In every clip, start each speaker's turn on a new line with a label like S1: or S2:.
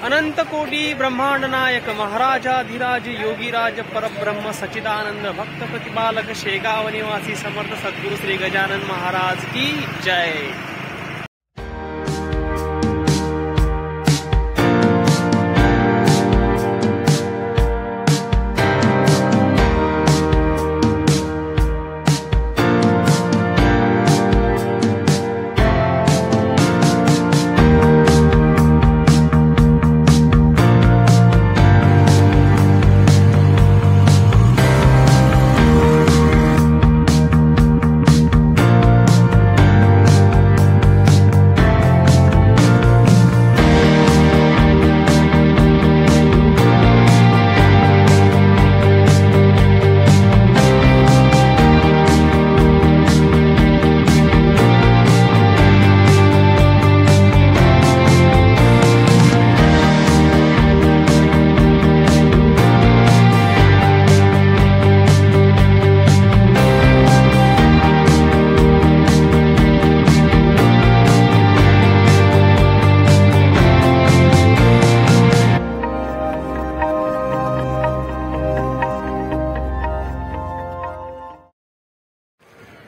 S1: अनंत कोटी ब्रह्मांड नायक महाराजाधिराज योगीराज परब्रह्म सच्चिदानंद भक्त प्रतिपालक शेगाव निवासी समर्थ सद्गुरु श्री गजानन महाराज की जय।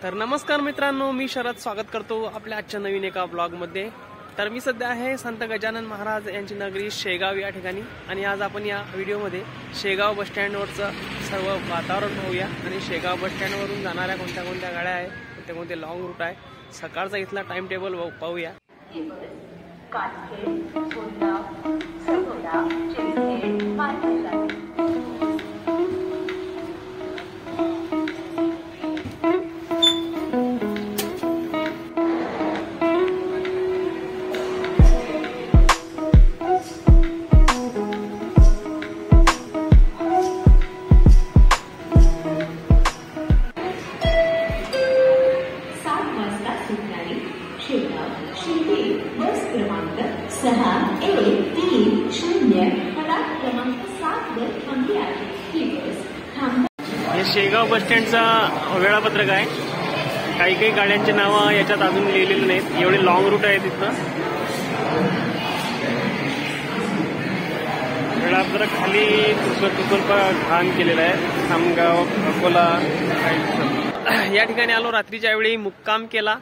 S1: तर नमस्कार मित्रांनो, मी शरद स्वागत करतो आपल्या आजच्या नवीन एका ब्लॉग मध्ये। तर मी सध्या आहे संत गजानन महाराज यांची नगरी शेगाव या ठिकाणी आणि आज आपण या व्हिडिओमध्ये शेगाव बस स्टँड वरचं सर्व वातावरण पाहूया आणि शेगाव बस स्टँड वरून जाणाऱ्या कोणत्या कोणत्या गाड्या आहेत, कोणते कोणते लॉंग रूट आहे, सकाळचा इथला टाइम टेबल पाहूया।
S2: बस क्रमांक 6130 क्रमांक 7 वर थांबली आहे। ही बस
S1: हे शेगाव बस स्टँडचा वेळापत्रक आहे। काही काही गाड्यांची नावं याच्यात अजून लिहिलेली नाहीत, एवढे लॉंग रूट आहे तिथं। वेळापत्रक खाली तुकल घाण केलेलं आहे। खामगाव, अकोला या ठिकाणी आलो। रात्रीच्या वेळी मुक्काम केला,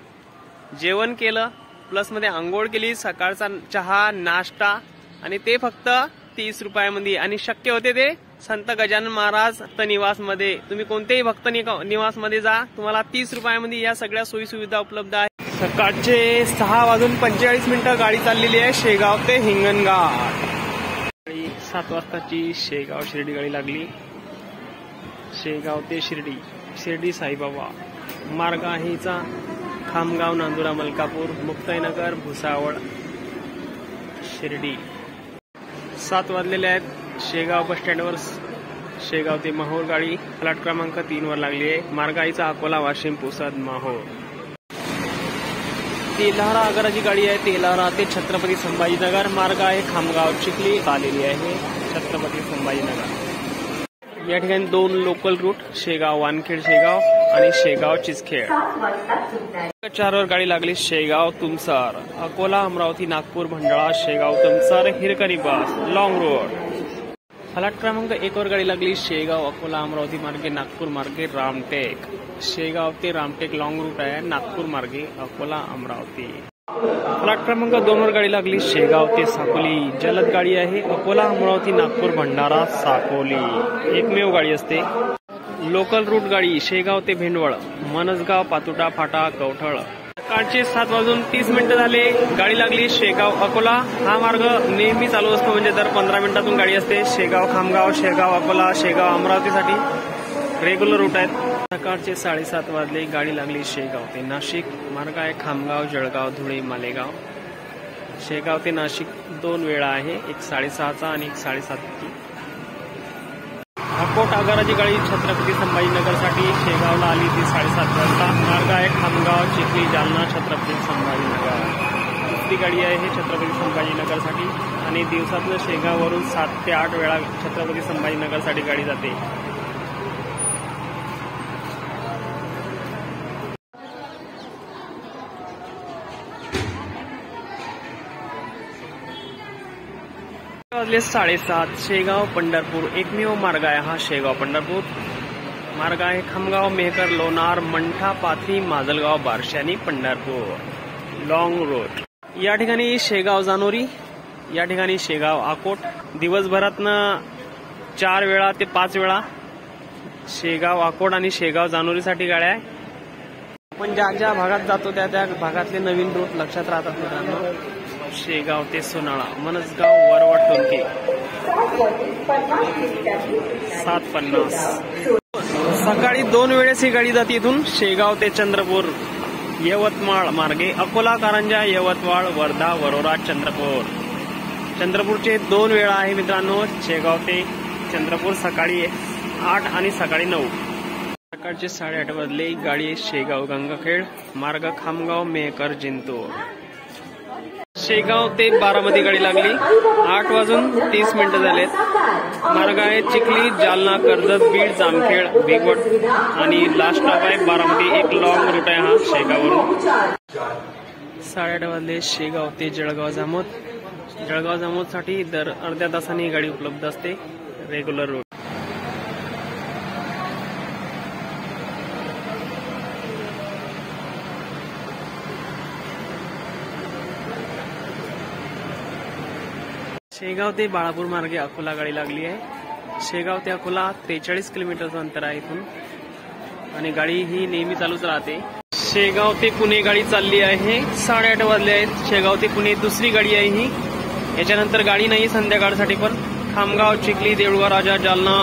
S1: जेवण केलं, प्लस मध्ये आंघोळ केली, सकाळचा चहा नाश्ता आणि ते फक्त 30 रुपयामध्ये। आणि शक्य होते ते संत गजानन महाराज भक्त निवास मध्ये। तुम्ही कोणत्याही भक्त निवास मध्ये जा, तुम्हाला 30 रुपयामध्ये या सगळ्या सोयी सुविधा उपलब्ध आहेत। सकाळचे 6:45 गाडी चाललेली आहे शेगाव ते हिंगणघाट। 7 वाजताची शेगाव शिर्डी गाडी लागली। शेगाव ते शिर्डी, शिर्डी साईबाबा मार्ग आहे हिचा। खामगाव, नांदुरा, मलकापूर, मुक्ताईनगर, भुसावळ, शिर्डी। 7 वाजलेले आहेत। शेगाव बस स्टँडवर शेगाव ते माहूर गाडी फ्लॅट क्रमांक 3 वर लागली आहे। मार्ग आईचा अकोला, वाशिम, पुसद, माहूर। तेल्हारा आगाराची गाडी आहे। तेल्हारा ते छत्रपती संभाजीनगर मार्ग आहे। खामगाव, चिखली आलेली आहे छत्रपती संभाजीनगर। या ठिकाणी 2 लोकल रूट, शेगाव वानखेड शेगाव आणि शेगाव चिचखेड। 4 वर गाडी लागली शेगाव तुमसर, अकोला, अमरावती, नागपूर, भंडारा, शेगाव तुमसर हिरकणी बस लॉंग रूट। फ्लॅट क्रमांक 1 वर गाडी लागली शेगाव, अकोला, अमरावती मार्गे, नागपूर मार्गे, रामटेक। शेगाव ते रामटेक लॉंग रूट आहे, नागपूर मार्गे, अकोला, अमरावती। फ्लॅट क्रमांक 2 वर गाडी लागली शेगाव ते साकोली, जलद गाडी आहे। अकोला, अमरावती, नागपूर, भंडारा, साकोली एकमेव गाडी असते। लोकल रूट गाडी शेगाव ते भेंडवळ, मनसगाव, पातुटा, फाटा, कवठळ। सकाळचे 7:30 झाले। गाडी लागली शेगाव अकोला। हा मार्ग नेहमी चालू असतो, म्हणजे दर 15 मिनिटातून गाडी असते। शेगाव खामगाव, शेगाव अकोला, शेगाव अमरावतीसाठी रेग्युलर रूट आहेत। सकाळचे 7:30 वाजले। गाडी लागली शेगाव ते नाशिक, मार्ग आहे खामगाव, जळगाव, धुळे, मालेगाव। शेगाव ते नाशिक 2 वेळा आहे, एक 6:30चा आणि एक 7:30ची। अकोट आगाराची गाडी छत्रपती संभाजीनगरसाठी शेगावला आली ती 7:30 वाजता। मार्ग आहे खामगाव, चिखली, जालना, छत्रपती संभाजीनगर। दुसरी गाडी आहे हे छत्रपती संभाजीनगरसाठी आणि दिवसातून शेगाववरून 7 ते 8 वेळा छत्रपती संभाजीनगरसाठी गाडी जाते। वाजले 7:30. शेगाव पंढरपूर एकमेव मार्ग आहे हा. शेगाव पंढरपूर मार्ग आहे. खामगाव, मेहकर, लोणार, मंठा, पाथरी, माजलगाव, बार्शी आणि पंढरपूर लॉंग रोड. या ठिकाणी शेगाव जानोरी, या ठिकाणी शेगाव आकोट. दिवसभरातनं 4 वेळा ते 5 वेळा शेगाव आकोट आणि शेगाव जानोरीसाठी गाड्या आहे. पण ज्या ज्या भागात जातो त्या त्या भागातले नवीन रूट लक्षात राहतात मित्रांनो. शेगाव ते सोनाळा, मनसगाव, वरवट, टोनके 7:50. सकाळी 2 वेळेस ही गाडी जाते इथून. शेगाव ते चंद्रपूर, यवतमाळ मार्गे, अकोला, कारंजा, यवतमाळ, वर्धा, वरोरा, चंद्रपूर. चंद्रपूरचे 2 वेळा आहे मित्रांनो. शेगाव ते चंद्रपूर सकाळी 8 आणि सकाळी 9. सकाळचे 8:30 वाजले. गाडी आहे शेगाव गंगाखेड मार्ग, खामगाव, मेहकर, जिंतूर. शेगाव ते बारामती गाडी लागली. 8:30 झालेत. मार्ग आहे चिखली, जालना, कर्जत, बीड, जामखेड, भिगवड आणि लास्ट स्टॉप आहे बारामती. एक लॉंग रूट आहे हा शेगाववरून. 8:30 वाजले. शेगाव ते जळगाव जामोद. जळगाव जामोदसाठी दर अर्ध्या तासाने गाडी उपलब्ध असते. Regular route. शेगाव ते बाळापूर मार्गे अकोला गाडी लागली आहे. शेगाव ते अकोला 43 किलोमीटरचं अंतर आहे इथून आणि गाडी ही नेहमी चालूच राहते. शेगाव ते पुणे गाडी चालली आहे. 8:30 वाजले आहेत. शेगाव ते पुणे दुसरी गाडी आहे ही. याच्यानंतर गाडी नाही संध्याकाळसाठी पण. खामगाव, चिखली, देऊळगाव, राजा, जालना,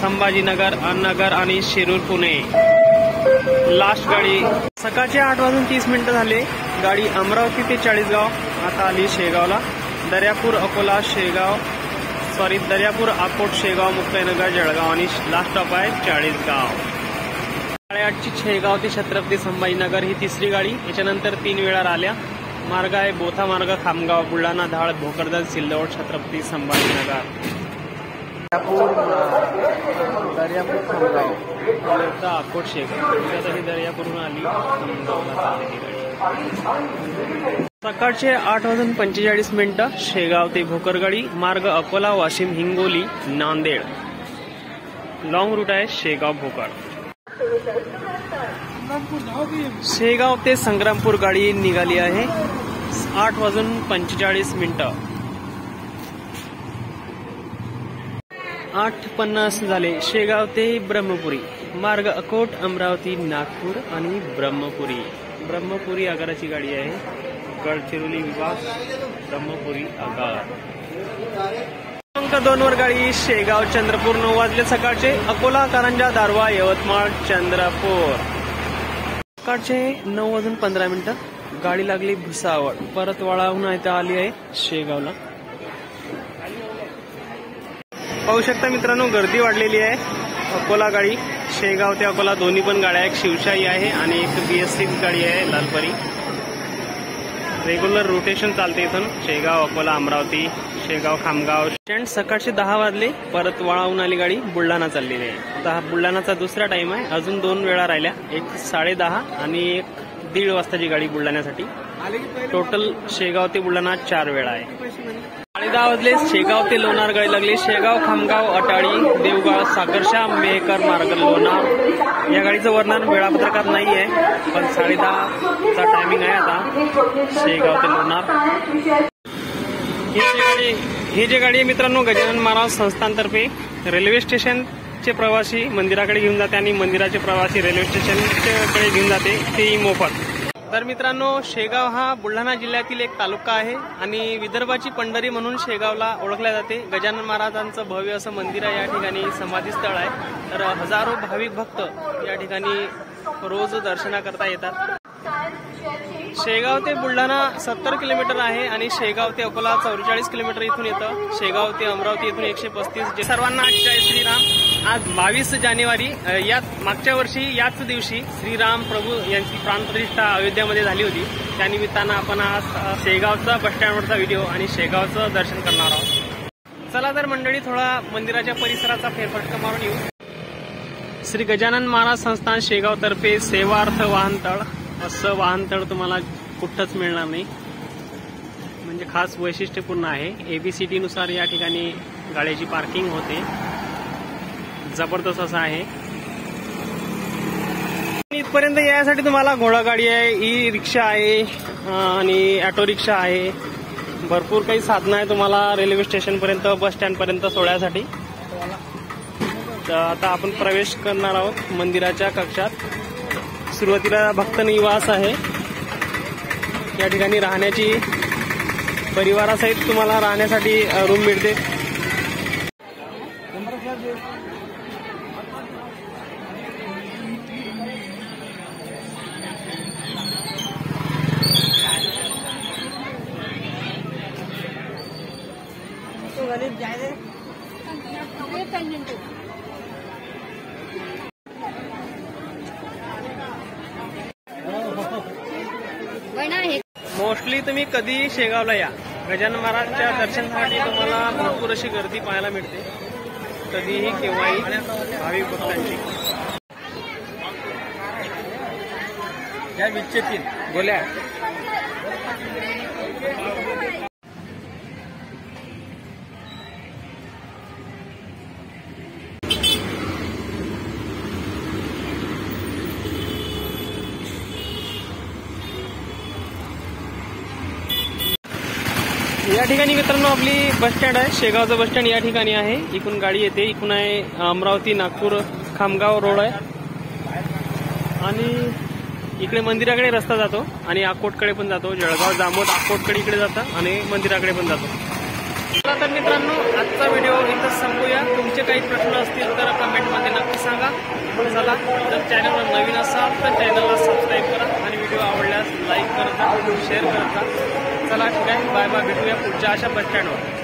S1: संभाजीनगर, नगर आणि शिरूर, पुणे लास्ट गाडी. सकाळचे 8:30 झाले. गाडी अमरावती ते चाळीसगाव आता आली शेगावला. दर्यापूर, अकोला, दर्यापूर, अकोट, शेगाव, मुक्ताईनगर, जळगाव आणि लास्ट स्टॉप आहे चाळीसगाव. 8:30ची शेगाव ते छत्रपती संभाजीनगर ही तिसरी गाडी. याच्यानंतर 3 वेळा आल्या. मार्ग आहे बोथा मार्ग, खामगाव, बुलढाणा, धाळ, भोकरदन, सिल्लोड, छत्रपती संभाजीनगर. दर्यापूर, खामगाव, अकोट, शेगाव. दर्यापूरहून आली खामगावला चाललेली गाडी. सकाळचे 8:45 शेगाव ते भोकर गाडी. मार्ग अकोला, वाशिम, हिंगोली, नांदेड. लॉंग रूट आहे शेगाव भोकर. शेगाव ते संग्रामपूर गाडी निघाली आहे. 8:45. 8:50 झाले. शेगाव ते ब्रह्मपुरी मार्ग अकोट, अमरावती, नागपूर आणि ब्रह्मपुरी आगाराची गाडी आहे. गडचिरोली विभाग, ब्रह्मपुरी आगार. क्रमांक 2 वर गाडी शेगाव चंद्रपूर. 9 वाजले सकाळचे. अकोला, कारंजा, दारवा, यवतमाळ, चंद्रपूर. सकाळचे 9:15 गाडी लागली भुसावळ. परत वळाहून इथं आली आहे शेगावला. पाहू शकता मित्रांनो गर्दी वाढलेली आहे. अकोला गाडी शेगाव ते अकोला दोन्ही पण गाड्या. एक शिवशाही आहे आणि एक BS6 गाडी आहे लालपरी. रेग्युलर रोटेशन चालते इथून. शेगाव, अकोला, अमरावती, शेगाव, खामगाव. सकाळचे 10 वाजले. परत वळाहून आली गाडी बुलढाणा चाललेली आहे. आता बुलढाणाचा दुसरा टाइम आहे. अजून 2 वेळा राहिल्या. एक 10:30 आणि एक 1:30 वाजताची गाडी बुलढाण्यासाठी. टोटल शेगाव ते बुलढाणा 4 वेळा आहे. 10:30 वाजले. शेगाव ते लोणार गाडी लागली. शेगाव, खामगाव, अटाळी, देवगाव, साकर्शा, मेहकर मार्ग, लोणार. या गाडीचं वर्णन वेळापत्रकात नाही आहे पण 10:30चा टायमिंग आहे आता. शेगाव ते लोणार ही जी गाडी आहे मित्रांनो गजानन महाराज संस्थानतर्फे रेल्वे स्टेशनचे प्रवासी मंदिराकडे घेऊन जाते आणि मंदिराचे प्रवासी रेल्वे स्टेशनकडे घेऊन जाते, तेही मोफत. तर मित्रांनो शेगाव हा बुलढाणा जिल्ह्यातील एक तालुका आहे आणि विदर्भाची पंढरी म्हणून शेगावला ओळखल्या जाते. गजानन महाराजांचं भव्य असं मंदिर आहे. या ठिकाणी समाधीस्थळ आहे. तर हजारो भाविक भक्त या ठिकाणी रोज दर्शनाकरता येतात. शेगाव ते बुलढाणा 70 किलोमीटर आहे आणि शेगाव ते अकोला 44 किलोमीटर इथून येतं. शेगाव ते अमरावती इथून 135. सर्वांना जय श्रीराम. आज 22 जानेवारी यात मागच्या वर्षी याच दिवशी श्रीराम प्रभू यांची प्राणप्रतिष्ठा अयोध्यामध्ये झाली होती. त्यानिमित्तानं आपण आज शेगावचा बस स्टँडवरचा व्हिडिओ आणि शेगावचं दर्शन करणार आहोत. चला तर मंडळी थोडा मंदिराच्या परिसराचा फेरफटका मारून येऊ. श्री गजानन महाराज संस्थान शेगाव तर्फे सेवार्थ वाहनतळ. असं वाहनतळ तुम्हाला कुठंच मिळणार नाही. म्हणजे खास वैशिष्ट्यपूर्ण आहे. ABCD नुसार या ठिकाणी गाड्याची पार्किंग होते. जबरदस्त असं आहे. इथपर्यंत यासाठी तुम्हाला घोडागाडी आहे, ई रिक्षा आहे आणि ऑटो रिक्षा आहे. भरपूर काही साधनं आहे तुम्हाला रेल्वे स्टेशन पर्यंत, बस स्टँड पर्यंत सोडण्यासाठी. तर आता आपण प्रवेश करणार आहोत मंदिराच्या कक्षात. सुरुवातीला भक्त निवास आहे. या ठिकाणी राहण्याची परिवारासहित तुम्हाला राहण्यासाठी रूम मिळते. मोस्टली तुम्ही कधी शेगावला या, गजानन महाराजच्या दर्शनासाठी तुम्हाला भरपूर अशी गर्दी पाहायला मिळते. कधीही केव्हाही भाविक भक्तांची. या विच्छेदतील बोल्या या ठिकाणी मित्रांनो आपली बस स्टँड आहे. शेगावचं बस स्टँड या ठिकाणी आहे. इकडून गाडी येते. इकडून आहे अमरावती नागपूर खामगाव रोड आहे आणि इकडे मंदिराकडे रस्ता जातो आणि अकोटकडे पण जातो. जळगाव जामोद अकोटकडे इकडे जातं आणि मंदिराकडे पण जातो. तर मित्रांनो आजचा व्हिडिओ इथं संपूया. तुमचे काही प्रश्न असतील तर कमेंटमध्ये नक्की सांगा. चला, जर चॅनलवर नवीन असाल तर चॅनलला सबस्क्राईब करा आणि व्हिडिओ आवडल्यास लाईक करत जा, शेअर करत जा. चला ठीक आहे, बाय बाय. भेटूया पुढच्या अशा बस स्टँडवर.